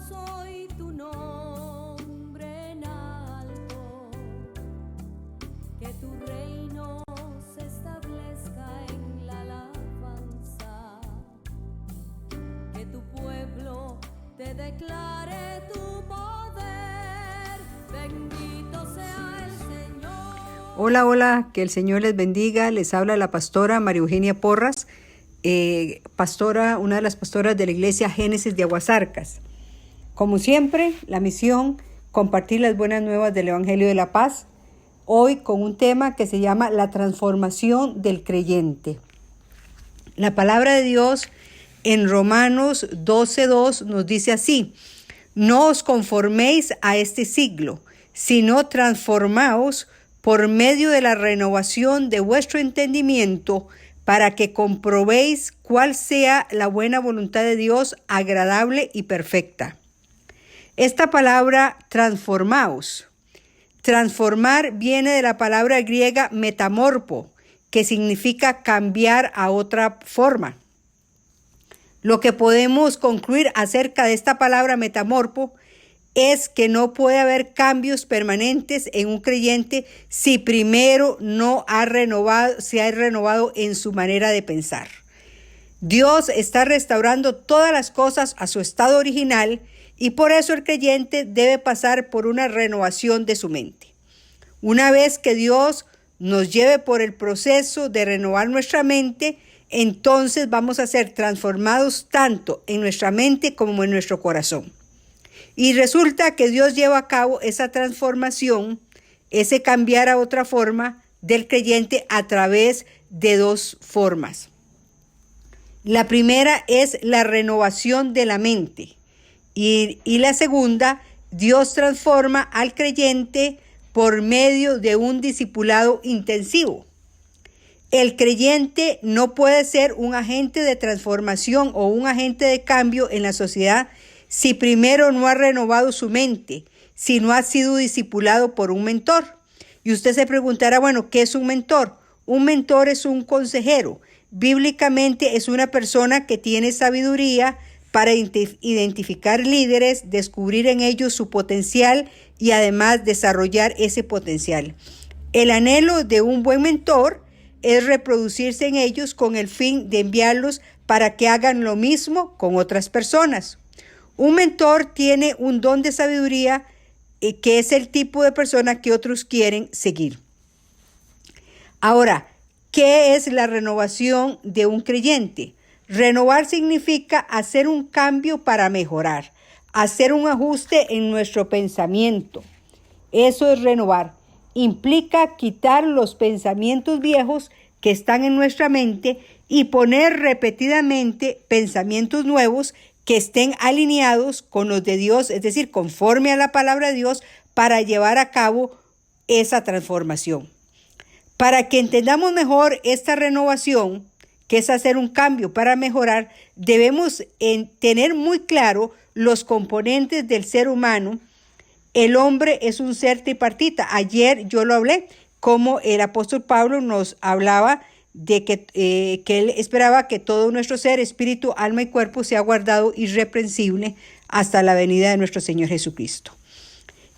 soy tu nombre en alto, que tu reino se establezca en la alabanza, que tu pueblo te declare tu poder. Bendito sea el Señor. Hola, hola, que el Señor les bendiga. Les habla la pastora María Eugenia Porras, una de las pastoras de la iglesia Génesis de Aguasarcas. Como siempre, la misión, compartir las buenas nuevas del Evangelio de la Paz, hoy con un tema que se llama la transformación del creyente. La palabra de Dios en Romanos 12:2 nos dice así: no os conforméis a este siglo, sino transformaos por medio de la renovación de vuestro entendimiento, para que comprobéis cuál sea la buena voluntad de Dios, agradable y perfecta. Esta palabra transformaos, transformar viene de la palabra griega metamorpo, que significa cambiar a otra forma. Lo que podemos concluir acerca de esta palabra metamorpo es que no puede haber cambios permanentes en un creyente si primero no se ha renovado en su manera de pensar. Dios está restaurando todas las cosas a su estado original y por eso el creyente debe pasar por una renovación de su mente. Una vez que Dios nos lleve por el proceso de renovar nuestra mente, entonces vamos a ser transformados tanto en nuestra mente como en nuestro corazón. Y resulta que Dios lleva a cabo esa transformación, ese cambiar a otra forma del creyente a través de dos formas. La primera es la renovación de la mente y la segunda, Dios transforma al creyente por medio de un discipulado intensivo. El creyente no puede ser un agente de transformación o un agente de cambio en la sociedad si primero no ha renovado su mente, si no ha sido discipulado por un mentor. Y usted se preguntará, bueno, ¿qué es un mentor? Un mentor es un consejero. Bíblicamente es una persona que tiene sabiduría para identificar líderes, descubrir en ellos su potencial y además desarrollar ese potencial. El anhelo de un buen mentor es reproducirse en ellos con el fin de enviarlos para que hagan lo mismo con otras personas. Un mentor tiene un don de sabiduría que es el tipo de persona que otros quieren seguir. Ahora, ¿qué es la renovación de un creyente? Renovar significa hacer un cambio para mejorar, hacer un ajuste en nuestro pensamiento. Eso es renovar. Implica quitar los pensamientos viejos que están en nuestra mente y poner repetidamente pensamientos nuevos que estén alineados con los de Dios, es decir, conforme a la palabra de Dios, para llevar a cabo esa transformación. Para que entendamos mejor esta renovación, que es hacer un cambio para mejorar, debemos tener muy claro los componentes del ser humano. El hombre es un ser tripartita. Ayer yo lo hablé, como el apóstol Pablo nos hablaba de que él esperaba que todo nuestro ser, espíritu, alma y cuerpo sea guardado irreprensible hasta la venida de nuestro Señor Jesucristo.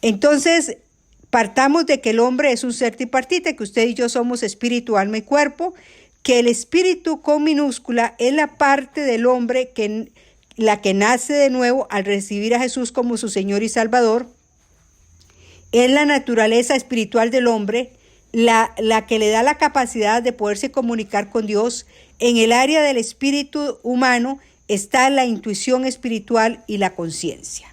Entonces, partamos de que el hombre es un ser tripartita, que usted y yo somos espíritu, alma y cuerpo, que el espíritu con minúscula es la parte del hombre la que nace de nuevo al recibir a Jesús como su Señor y Salvador. Es la naturaleza espiritual del hombre, la que le da la capacidad de poderse comunicar con Dios. En el área del espíritu humano está la intuición espiritual y la conciencia.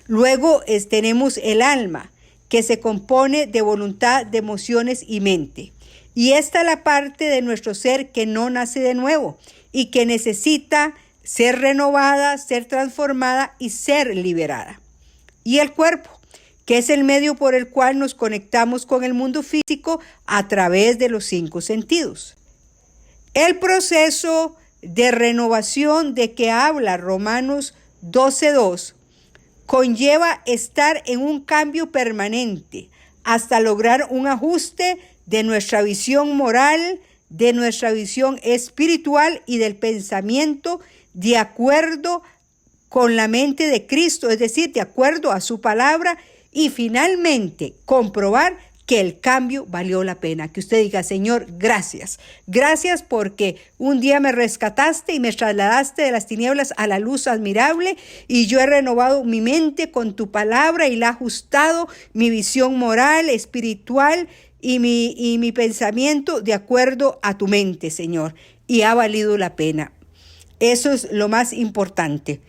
Luego tenemos el alma, que se compone de voluntad, de emociones y mente. Y esta es la parte de nuestro ser que no nace de nuevo y que necesita ser renovada, ser transformada y ser liberada. Y el cuerpo, que es el medio por el cual nos conectamos con el mundo físico a través de los 5 sentidos. El proceso de renovación de que habla Romanos 12:2 conlleva estar en un cambio permanente hasta lograr un ajuste de nuestra visión moral, de nuestra visión espiritual y del pensamiento de acuerdo con la mente de Cristo, es decir, de acuerdo a su palabra, y finalmente comprobar que el cambio valió la pena. Que usted diga: Señor, gracias. Gracias porque un día me rescataste y me trasladaste de las tinieblas a la luz admirable, y yo he renovado mi mente con tu palabra y la he ajustado mi visión moral, espiritual y mi pensamiento de acuerdo a tu mente, Señor. Y ha valido la pena. Eso es lo más importante.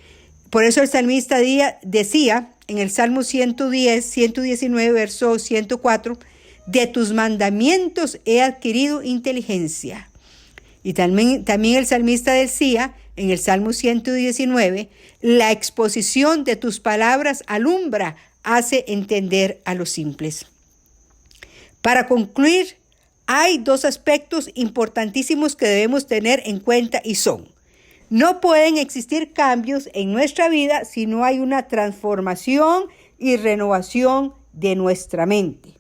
Por eso el salmista decía en el Salmo 119, verso 104, de tus mandamientos he adquirido inteligencia. Y también el salmista decía en el Salmo 119, la exposición de tus palabras alumbra, hace entender a los simples. Para concluir, hay dos aspectos importantísimos que debemos tener en cuenta y son: no pueden existir cambios en nuestra vida si no hay una transformación y renovación de nuestra mente.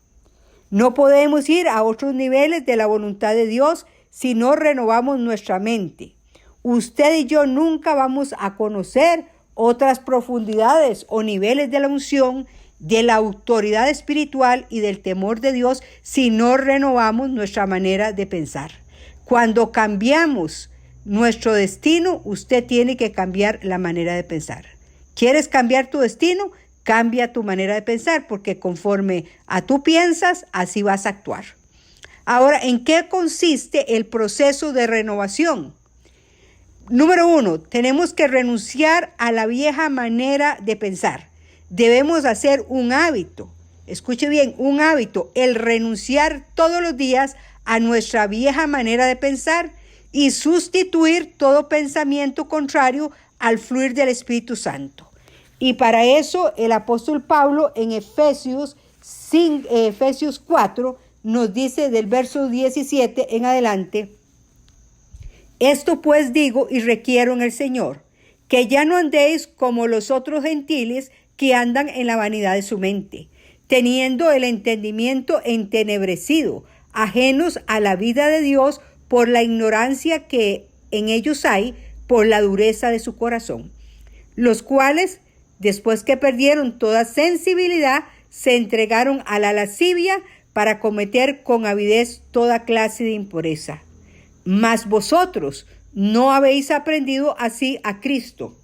No podemos ir a otros niveles de la voluntad de Dios si no renovamos nuestra mente. Usted y yo nunca vamos a conocer otras profundidades o niveles de la unción, de la autoridad espiritual y del temor de Dios si no renovamos nuestra manera de pensar. Cuando cambiamos nuestro destino, usted tiene que cambiar la manera de pensar. ¿Quieres cambiar tu destino? Cambia tu manera de pensar, porque conforme a tú piensas, así vas a actuar. Ahora, ¿en qué consiste el proceso de renovación? Número 1, tenemos que renunciar a la vieja manera de pensar. Debemos hacer un hábito. Escuche bien, un hábito, el renunciar todos los días a nuestra vieja manera de pensar y sustituir todo pensamiento contrario al fluir del Espíritu Santo. Y para eso el apóstol Pablo en Efesios 4 nos dice del verso 17 en adelante: esto pues digo y requiero en el Señor, que ya no andéis como los otros gentiles que andan en la vanidad de su mente, teniendo el entendimiento entenebrecido, ajenos a la vida de Dios por la ignorancia que en ellos hay, por la dureza de su corazón, los cuales, después que perdieron toda sensibilidad, se entregaron a la lascivia para cometer con avidez toda clase de impureza. Mas vosotros no habéis aprendido así a Cristo,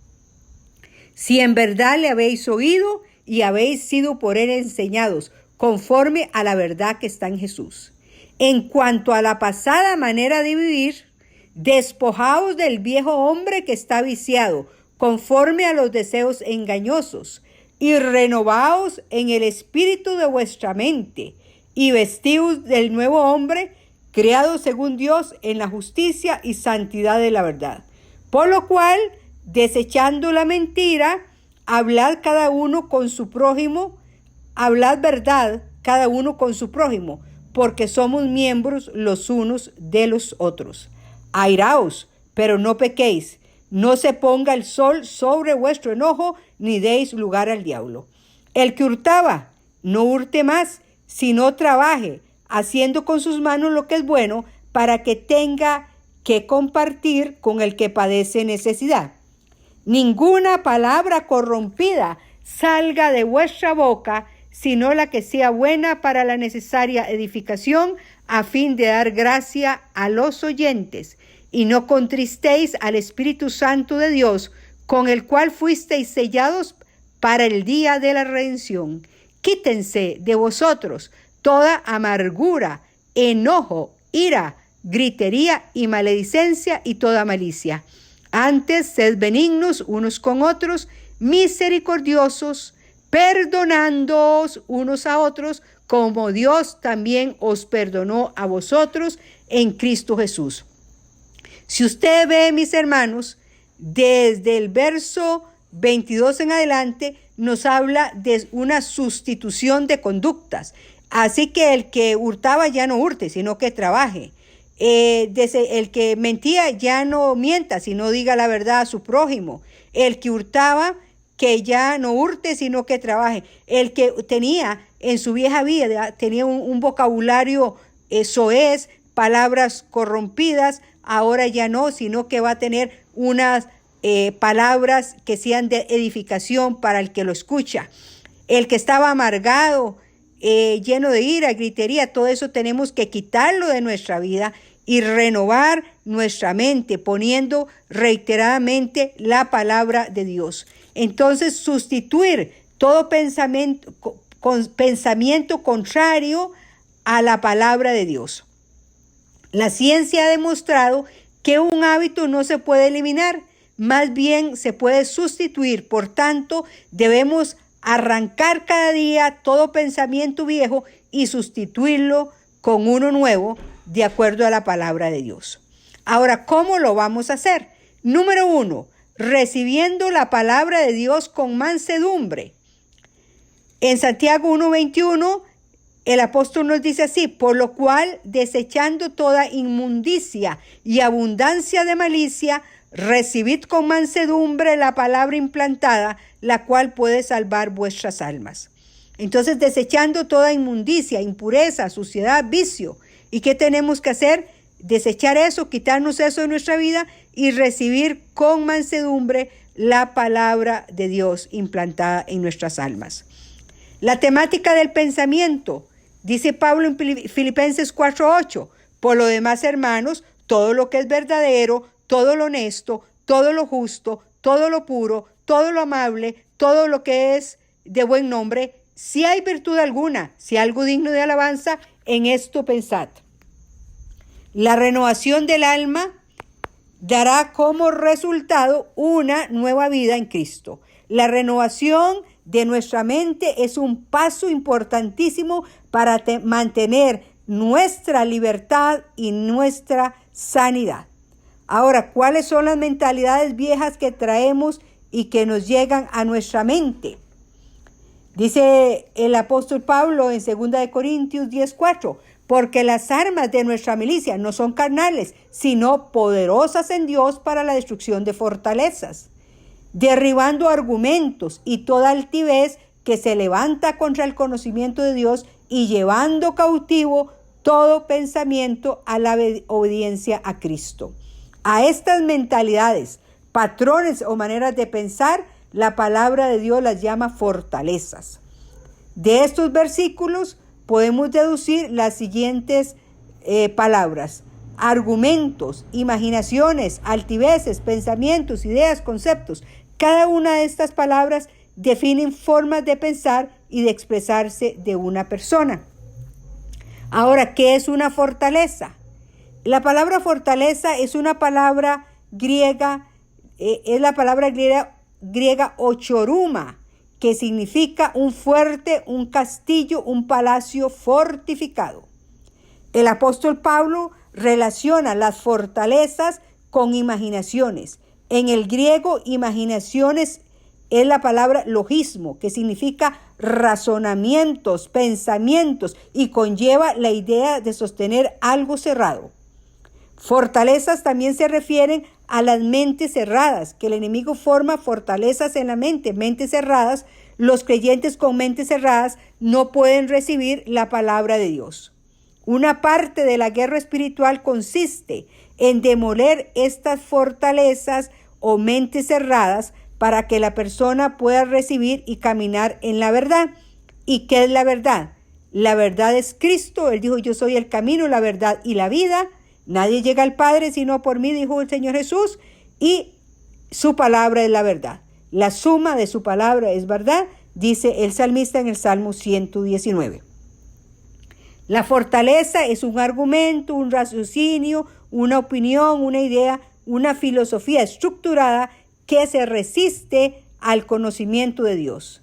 si en verdad le habéis oído y habéis sido por él enseñados, conforme a la verdad que está en Jesús. En cuanto a la pasada manera de vivir, despojaos del viejo hombre que está viciado, conforme a los deseos engañosos, y renovaos en el espíritu de vuestra mente, y vestíos del nuevo hombre, creado según Dios en la justicia y santidad de la verdad. Por lo cual, desechando la mentira, hablad cada uno con su prójimo, hablad verdad cada uno con su prójimo, porque somos miembros los unos de los otros. Airaos, pero no pequéis, no se ponga el sol sobre vuestro enojo, ni deis lugar al diablo. El que hurtaba, no hurte más, sino trabaje, haciendo con sus manos lo que es bueno, para que tenga que compartir con el que padece necesidad. Ninguna palabra corrompida salga de vuestra boca, sino la que sea buena para la necesaria edificación, a fin de dar gracia a los oyentes. Y no contristéis al Espíritu Santo de Dios, con el cual fuisteis sellados para el día de la redención. Quítense de vosotros toda amargura, enojo, ira, gritería y maledicencia y toda malicia. Antes, sed benignos unos con otros, misericordiosos, perdonándoos unos a otros, como Dios también os perdonó a vosotros en Cristo Jesús. Si usted ve, mis hermanos, desde el verso 22 en adelante, nos habla de una sustitución de conductas. Así que el que hurtaba ya no hurte, sino que trabaje. El que mentía ya no mienta, sino diga la verdad a su prójimo. El que hurtaba, que ya no hurte, sino que trabaje. El que tenía en su vieja vida, tenía un vocabulario soez, palabras corrompidas, ahora ya no, sino que va a tener unas palabras que sean de edificación para el que lo escucha. El que estaba amargado, lleno de ira, gritería, todo eso tenemos que quitarlo de nuestra vida y renovar nuestra mente, poniendo reiteradamente la palabra de Dios. Entonces, sustituir todo pensamiento contrario a la palabra de Dios. La ciencia ha demostrado que un hábito no se puede eliminar, más bien se puede sustituir. Por tanto, debemos arrancar cada día todo pensamiento viejo y sustituirlo con uno nuevo de acuerdo a la palabra de Dios. Ahora, ¿cómo lo vamos a hacer? Número 1, recibiendo la palabra de Dios con mansedumbre. En Santiago 1:21, el apóstol nos dice así: por lo cual, desechando toda inmundicia y abundancia de malicia, recibid con mansedumbre la palabra implantada, la cual puede salvar vuestras almas. Entonces, desechando toda inmundicia, impureza, suciedad, vicio. ¿Y qué tenemos que hacer? Desechar eso, quitarnos eso de nuestra vida y recibir con mansedumbre la palabra de Dios implantada en nuestras almas. La temática del pensamiento, dice Pablo en Filipenses 4:8, por lo demás, hermanos, todo lo que es verdadero, todo lo honesto, todo lo justo, todo lo puro, todo lo amable, todo lo que es de buen nombre, si hay virtud alguna, si algo digno de alabanza, en esto pensad. La renovación del alma dará como resultado una nueva vida en Cristo. La renovación de nuestra mente es un paso importantísimo para mantener nuestra libertad y nuestra sanidad. Ahora, ¿cuáles son las mentalidades viejas que traemos y que nos llegan a nuestra mente? Dice el apóstol Pablo en 2 Corintios 10:4, porque las armas de nuestra milicia no son carnales, sino poderosas en Dios para la destrucción de fortalezas, derribando argumentos y toda altivez que se levanta contra el conocimiento de Dios y llevando cautivo todo pensamiento a la obediencia a Cristo. A estas mentalidades, patrones o maneras de pensar, la palabra de Dios las llama fortalezas. De estos versículos podemos deducir las siguientes palabras: argumentos, imaginaciones, altiveces, pensamientos, ideas, conceptos. Cada una de estas palabras definen formas de pensar y de expresarse de una persona. Ahora, ¿qué es una fortaleza? La palabra fortaleza es una palabra griega, griega ochoruma, que significa un fuerte, un castillo, un palacio fortificado. El apóstol Pablo relaciona las fortalezas con imaginaciones. En el griego, imaginaciones es la palabra logismo, que significa razonamientos, pensamientos, y conlleva la idea de sostener algo cerrado. Fortalezas también se refieren a las mentes cerradas, que el enemigo forma fortalezas en la mente, mentes cerradas. Los creyentes con mentes cerradas no pueden recibir la palabra de Dios. Una parte de la guerra espiritual consiste en demoler estas fortalezas o mentes cerradas para que la persona pueda recibir y caminar en la verdad. ¿Y qué es la verdad? La verdad es Cristo. Él dijo: yo soy el camino, la verdad y la vida. Nadie llega al Padre sino por mí, dijo el Señor Jesús, y su palabra es la verdad. La suma de su palabra es verdad, dice el salmista en el Salmo 119. La fortaleza es un argumento, un raciocinio, una opinión, una idea, una filosofía estructurada que se resiste al conocimiento de Dios.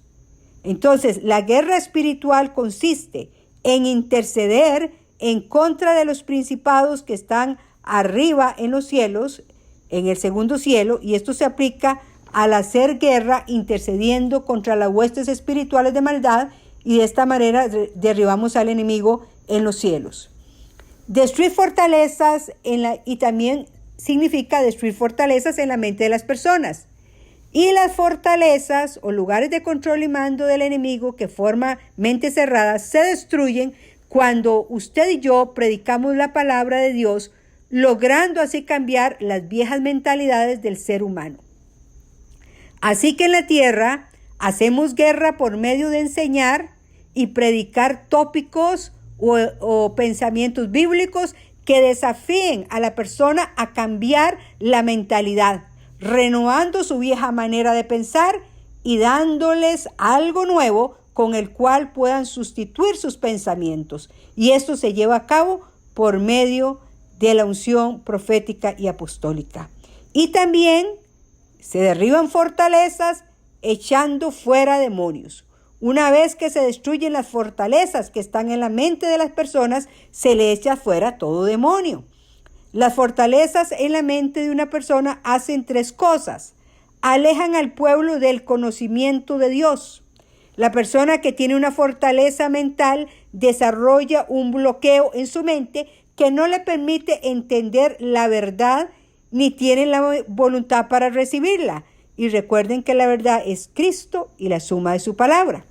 Entonces, la guerra espiritual consiste en interceder en contra de los principados que están arriba en los cielos, en el segundo cielo, y esto se aplica al hacer guerra intercediendo contra las huestes espirituales de maldad, y de esta manera derribamos al enemigo en los cielos. Destruir fortalezas y también significa destruir fortalezas en la mente de las personas. Y las fortalezas o lugares de control y mando del enemigo que forma mentes cerradas se destruyen cuando usted y yo predicamos la palabra de Dios, logrando así cambiar las viejas mentalidades del ser humano. Así que en la tierra hacemos guerra por medio de enseñar y predicar tópicos o pensamientos bíblicos que desafíen a la persona a cambiar la mentalidad, renovando su vieja manera de pensar y dándoles algo nuevo con el cual puedan sustituir sus pensamientos. Y esto se lleva a cabo por medio de la unción profética y apostólica. Y también se derriban fortalezas echando fuera demonios. Una vez que se destruyen las fortalezas que están en la mente de las personas, se le echa fuera todo demonio. Las fortalezas en la mente de una persona hacen 3 cosas. Alejan al pueblo del conocimiento de Dios. La persona que tiene una fortaleza mental desarrolla un bloqueo en su mente que no le permite entender la verdad ni tiene la voluntad para recibirla. Y recuerden que la verdad es Cristo y la suma de su palabra.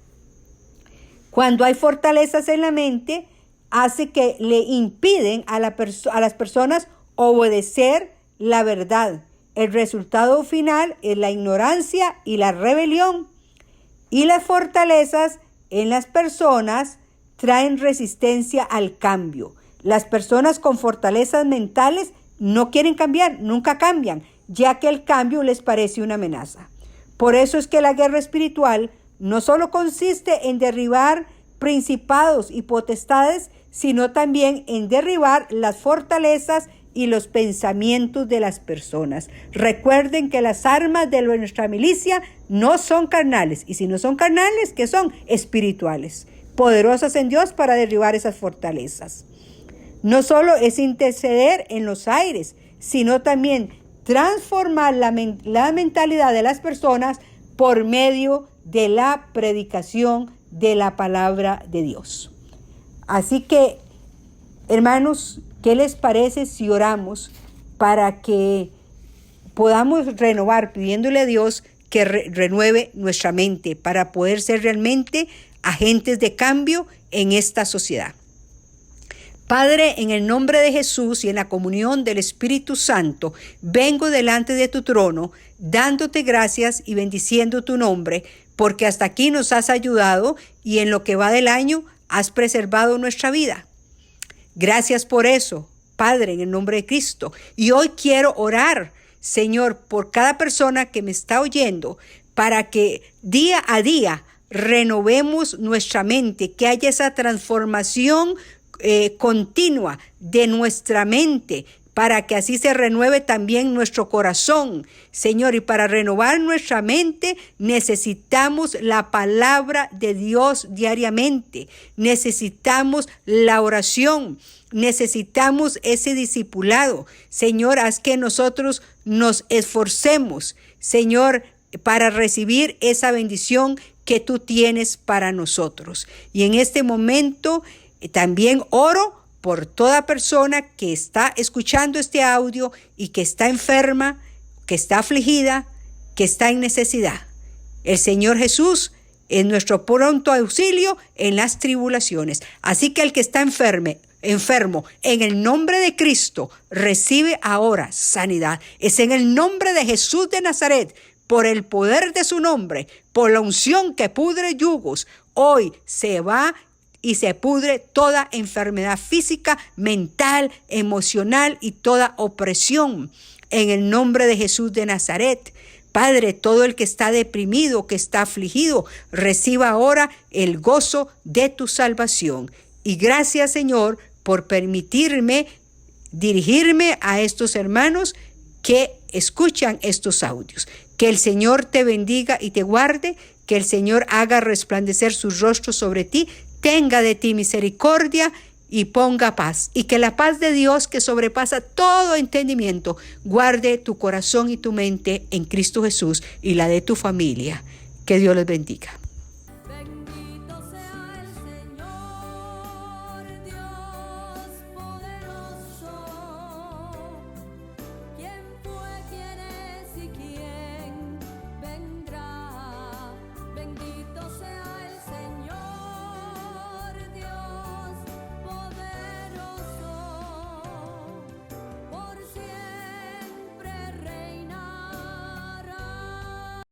Cuando hay fortalezas en la mente, hace que le impiden a las personas obedecer la verdad. El resultado final es la ignorancia y la rebelión. Y las fortalezas en las personas traen resistencia al cambio. Las personas con fortalezas mentales no quieren cambiar, nunca cambian, ya que el cambio les parece una amenaza. Por eso es que la guerra espiritual no solo consiste en derribar principados y potestades, sino también en derribar las fortalezas y los pensamientos de las personas. Recuerden que las armas de nuestra milicia no son carnales, y si no son carnales, ¿qué son? Espirituales, poderosas en Dios para derribar esas fortalezas. No solo es interceder en los aires, sino también transformar la mentalidad de las personas por medio de la predicación de la palabra de Dios. Así que, hermanos, ¿qué les parece si oramos para que podamos renovar, pidiéndole a Dios que renueve nuestra mente para poder ser realmente agentes de cambio en esta sociedad? Padre, en el nombre de Jesús y en la comunión del Espíritu Santo, vengo delante de tu trono, dándote gracias y bendiciendo tu nombre, porque hasta aquí nos has ayudado y en lo que va del año has preservado nuestra vida. Gracias por eso, Padre, en el nombre de Cristo. Y hoy quiero orar, Señor, por cada persona que me está oyendo, para que día a día renovemos nuestra mente, que haya esa transformación continua de nuestra mente, para que así se renueve también nuestro corazón, Señor. Y para renovar nuestra mente necesitamos la palabra de Dios diariamente, necesitamos la oración, necesitamos ese discipulado. Señor, haz que nosotros nos esforcemos, Señor, para recibir esa bendición que tú tienes para nosotros. Y en este momento también oro por toda persona que está escuchando este audio y que está enferma, que está afligida, que está en necesidad. El Señor Jesús es nuestro pronto auxilio en las tribulaciones. Así que el que está enfermo, en el nombre de Cristo, recibe ahora sanidad. Es en el nombre de Jesús de Nazaret, por el poder de su nombre, por la unción que pudre yugos, hoy se va y se pudre toda enfermedad física, mental, emocional y toda opresión. En el nombre de Jesús de Nazaret, Padre, todo el que está deprimido, que está afligido, reciba ahora el gozo de tu salvación. Y gracias, Señor, por permitirme dirigirme a estos hermanos que escuchan estos audios. Que el Señor te bendiga y te guarde, que el Señor haga resplandecer su rostro sobre ti, tenga de ti misericordia y ponga paz. Y que la paz de Dios, que sobrepasa todo entendimiento, guarde tu corazón y tu mente en Cristo Jesús y la de tu familia. Que Dios les bendiga.